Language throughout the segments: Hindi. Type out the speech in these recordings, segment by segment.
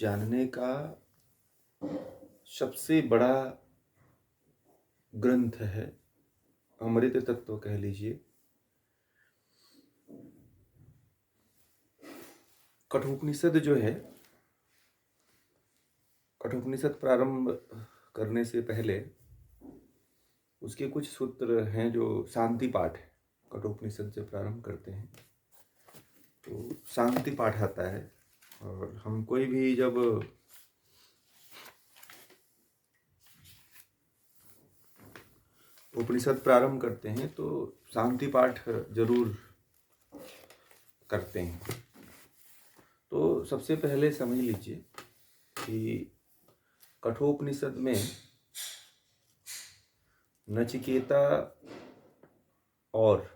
जानने का सबसे बड़ा ग्रंथ है, अमृत तत्व कह लीजिए। कठोपनिषद जो है, कठोपनिषद प्रारंभ करने से पहले उसके कुछ सूत्र हैं जो शांति पाठ है। कठोपनिषद जब प्रारंभ करते हैं तो शांति पाठ आता है, और हम कोई भी जब उपनिषद प्रारंभ करते हैं तो शांति पाठ जरूर करते हैं। तो सबसे पहले समझ लीजिए कि कठोपनिषद में नचिकेता और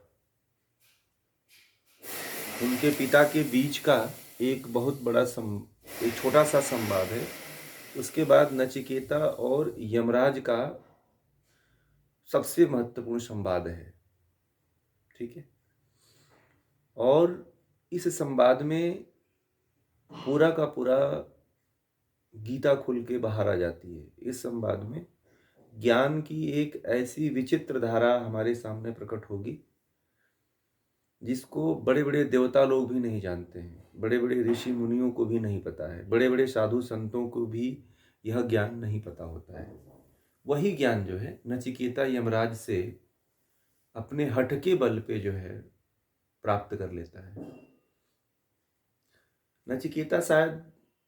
उनके पिता के बीच का एक बहुत बड़ा एक छोटा सा संवाद है। उसके बाद नचिकेता और यमराज का सबसे महत्वपूर्ण संवाद है, ठीक है। और इस संवाद में पूरा का पूरा गीता खुल के बाहर आ जाती है। इस संवाद में ज्ञान की एक ऐसी विचित्र धारा हमारे सामने प्रकट होगी जिसको बड़े बड़े देवता लोग भी नहीं जानते हैं, बड़े बड़े ऋषि मुनियों को भी नहीं पता है, बड़े बड़े साधु संतों को भी यह ज्ञान नहीं पता होता है। वही ज्ञान जो है नचिकेता यमराज से अपने हठ के बल पे जो है प्राप्त कर लेता है। नचिकेता शायद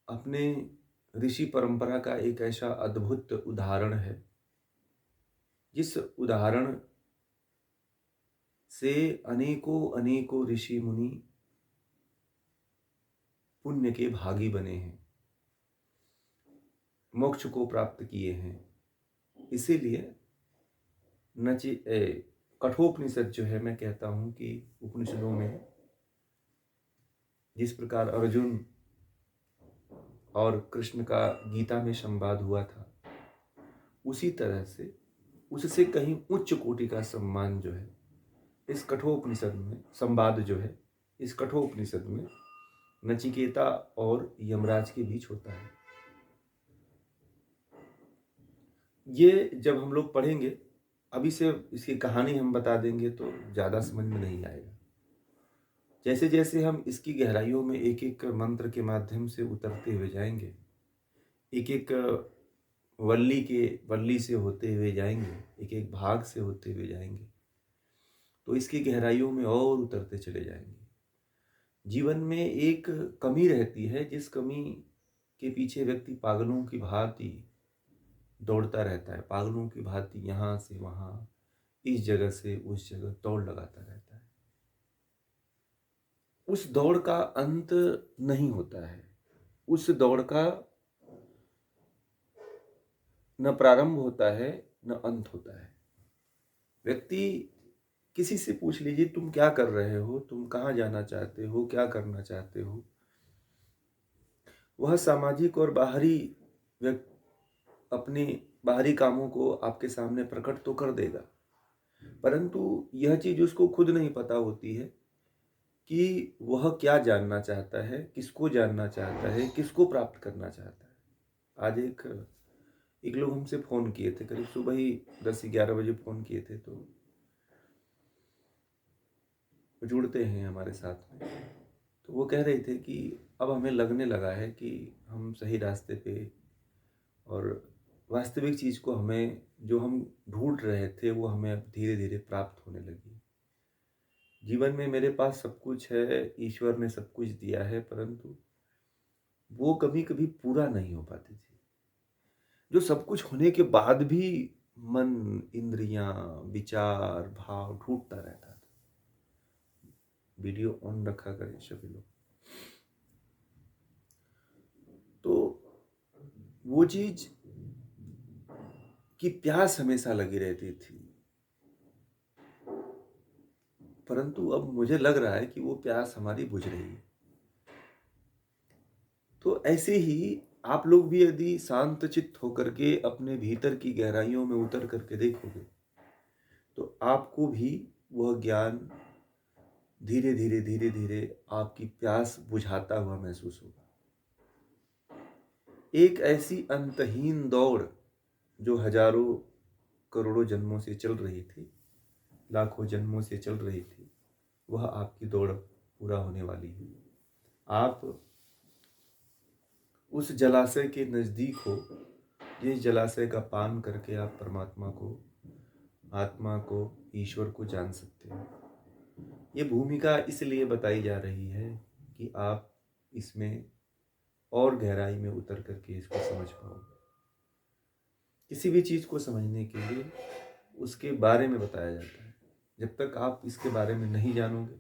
अपने ऋषि परंपरा का एक ऐसा अद्भुत उदाहरण है जिस उदाहरण से अनेकों अनेकों ऋषि मुनि पुण्य के भागी बने हैं, मोक्ष को प्राप्त किए हैं। इसीलिए कठोपनिषद जो है, मैं कहता हूं कि उपनिषदों में जिस प्रकार अर्जुन और कृष्ण का गीता में संवाद हुआ था, उसी तरह से उससे कहीं उच्च कोटि का सम्मान जो है इस कठोपनिषद में, संवाद जो है इस कठोपनिषद में नचिकेता और यमराज के बीच होता है। ये जब हम लोग पढ़ेंगे, अभी से इसकी कहानी हम बता देंगे तो ज़्यादा समझ में नहीं आएगा। जैसे जैसे हम इसकी गहराइयों में एक एक मंत्र के माध्यम से उतरते हुए जाएंगे, एक एक वल्ली से होते हुए जाएंगे, एक एक भाग से होते हुए जाएंगे, तो इसकी गहराइयों में और उतरते चले जाएंगे। जीवन में एक कमी रहती है, जिस कमी के पीछे व्यक्ति पागलों की भांति दौड़ता रहता है, पागलों की भांति यहाँ से वहाँ, इस जगह से उस जगह दौड़ लगाता रहता है। उस दौड़ का अंत नहीं होता है, उस दौड़ का न प्रारंभ होता है न अंत होता है। व्यक्ति किसी से पूछ लीजिए, तुम क्या कर रहे हो, तुम कहाँ जाना चाहते हो, क्या करना चाहते हो, वह सामाजिक और बाहरी अपने बाहरी कामों को आपके सामने प्रकट तो कर देगा, परंतु यह चीज उसको खुद नहीं पता होती है कि वह क्या जानना चाहता है, किसको जानना चाहता है, किसको प्राप्त करना चाहता है। आज एक लोग हमसे फ़ोन किए थे, करीब सुबह ही 10-11 बजे फ़ोन किए थे। तो जुड़ते हैं हमारे साथ में, तो वो कह रहे थे कि अब हमें लगने लगा है कि हम सही रास्ते पे, और वास्तविक चीज़ को हमें, जो हम ढूंढ रहे थे, वो हमें अब धीरे धीरे प्राप्त होने लगी। जीवन में मेरे पास सब कुछ है, ईश्वर ने सब कुछ दिया है, परंतु वो कभी कभी पूरा नहीं हो पाती थी। जो सब कुछ होने के बाद भी मन, इंद्रियां, विचार, भाव ढूंढता रहता था। वीडियो ऑन रखा करें सभी लोग। तो वो चीज की प्यास हमेशा लगी रहती थी, परंतु अब मुझे लग रहा है कि वो प्यास हमारी बुझ रही है। तो ऐसे ही आप लोग भी यदि शांत चित्त होकर के अपने भीतर की गहराइयों में उतर करके देखोगे, तो आपको भी वह ज्ञान धीरे धीरे धीरे धीरे आपकी प्यास बुझाता हुआ महसूस होगा। एक ऐसी अंतहीन दौड़ जो हजारों करोड़ों जन्मों से चल रही थी, लाखों जन्मों से चल रही थी, वह आपकी दौड़ पूरा होने वाली है। आप उस जलाशय के नज़दीक हो, जिस जलाशय का पान करके आप परमात्मा को, आत्मा को, ईश्वर को जान सकते हो। ये भूमिका इसलिए बताई जा रही है कि आप इसमें और गहराई में उतर करके इसको समझ पाओ। किसी भी चीज़ को समझने के लिए उसके बारे में बताया जाता है। जब तक आप इसके बारे में नहीं जानोगे,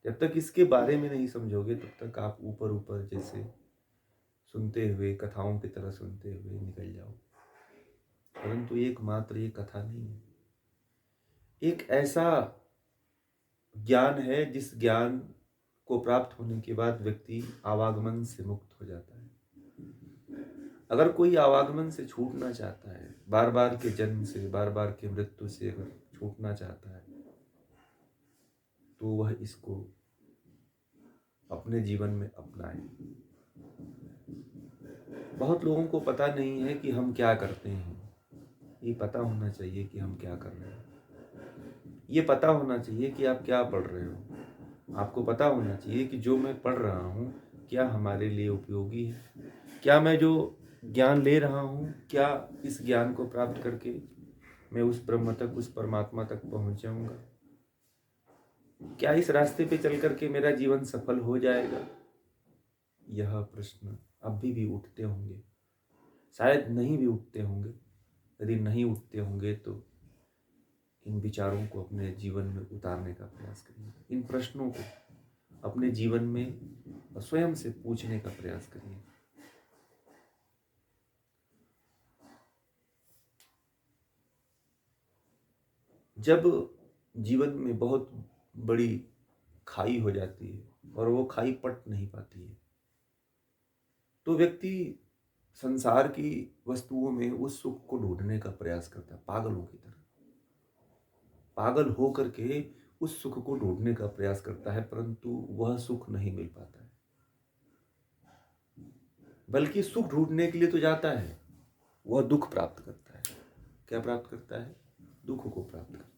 जब तक इसके बारे में नहीं समझोगे, तब तक आप ऊपर ऊपर जैसे सुनते हुए, कथाओं की तरह सुनते हुए निकल जाओ। परंतु एकमात्र ये कथा नहीं है, एक ऐसा ज्ञान है जिस ज्ञान को प्राप्त होने के बाद व्यक्ति आवागमन से मुक्त हो जाता है। अगर कोई आवागमन से छूटना चाहता है, बार बार के जन्म से, बार बार के मृत्यु से अगर छूटना चाहता है, तो वह इसको अपने जीवन में अपनाए। बहुत लोगों को पता नहीं है कि हम क्या करते हैं। ये पता होना चाहिए कि हम क्या कर रहे हैं। ये पता होना चाहिए कि आप क्या पढ़ रहे हो। आपको पता होना चाहिए कि जो मैं पढ़ रहा हूँ क्या हमारे लिए उपयोगी है। क्या मैं जो ज्ञान ले रहा हूँ, क्या इस ज्ञान को प्राप्त करके मैं उस ब्रह्म तक, उस परमात्मा तक पहुँच जाऊँगा। क्या इस रास्ते पे चल करके मेरा जीवन सफल हो जाएगा। यह प्रश्न अभी भी उठते होंगे, शायद नहीं भी उठते होंगे। यदि नहीं उठते होंगे तो इन विचारों को अपने जीवन में उतारने का प्रयास करिए। इन प्रश्नों को अपने जीवन में स्वयं से पूछने का प्रयास करिए। जब जीवन में बहुत बड़ी खाई हो जाती है और वो खाई पट नहीं पाती है, तो व्यक्ति संसार की वस्तुओं में उस सुख को ढूंढने का प्रयास करता है, पागलों की तरह। पागल हो करके उस सुख को ढूंढने का प्रयास करता है, परंतु वह सुख नहीं मिल पाता है। बल्कि सुख ढूंढने के लिए तो जाता है, वह दुख प्राप्त करता है। क्या प्राप्त करता है? दुख को प्राप्त करता है।